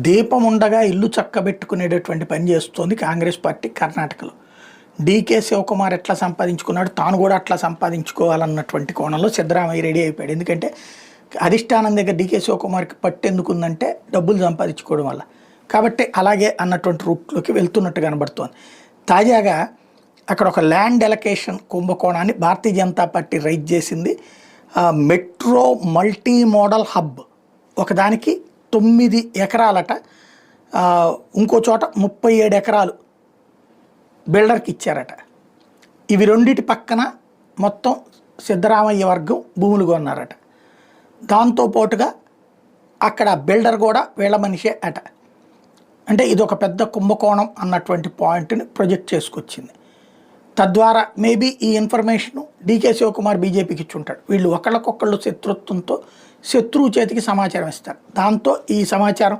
దీపం ఉండగా ఇల్లు చక్కబెట్టుకునేటటువంటి పని చేస్తోంది కాంగ్రెస్ పార్టీ కర్ణాటకలో. డీకే శివకుమార్ ఎట్లా సంపాదించుకున్నాడు, తాను కూడా అట్లా సంపాదించుకోవాలన్నటువంటి కోణంలో సిద్ధరామయ్య రెడీ అయిపోయాడు. ఎందుకంటే అధిష్టానం దగ్గర డీకే శివకుమార్కి పట్టెందుకుందంటే డబ్బులు సంపాదించుకోవడం వల్ల. కాబట్టి అలాగే అన్నటువంటి రూట్లోకి వెళ్తున్నట్టు కనబడుతోంది. తాజాగా అక్కడ ఒక land allocation కుంభకోణాన్ని Bharatiya Janata party rise చేసింది. మెట్రో మల్టీ మోడల్ హబ్ ఒకదానికి 9 ఎకరాలట, ఇంకో చోట 37 ఎకరాలు బిల్డర్కి ఇచ్చారట. ఇవి రెండిటి పక్కన మొత్తం సిద్ధరామయ్య వర్గం భూములు కొన్నారట. దాంతోపాటుగా అక్కడ బిల్డర్ కూడా వీళ్ళ మనిషే అట. అంటే ఇది ఒక పెద్ద కుంభకోణం అన్నటువంటి పాయింట్ని ప్రొజెక్ట్ చేసుకొచ్చింది. తద్వారా మేబీ ఈ ఇన్ఫర్మేషను డీకే శివకుమార్ బీజేపీకి ఇచ్చి ఉంటాడు. వీళ్ళు ఒకళ్ళకొకళ్ళు శత్రుత్వంతో శత్రువు చేతికి సమాచారం ఇస్తారు. దాంతో ఈ సమాచారం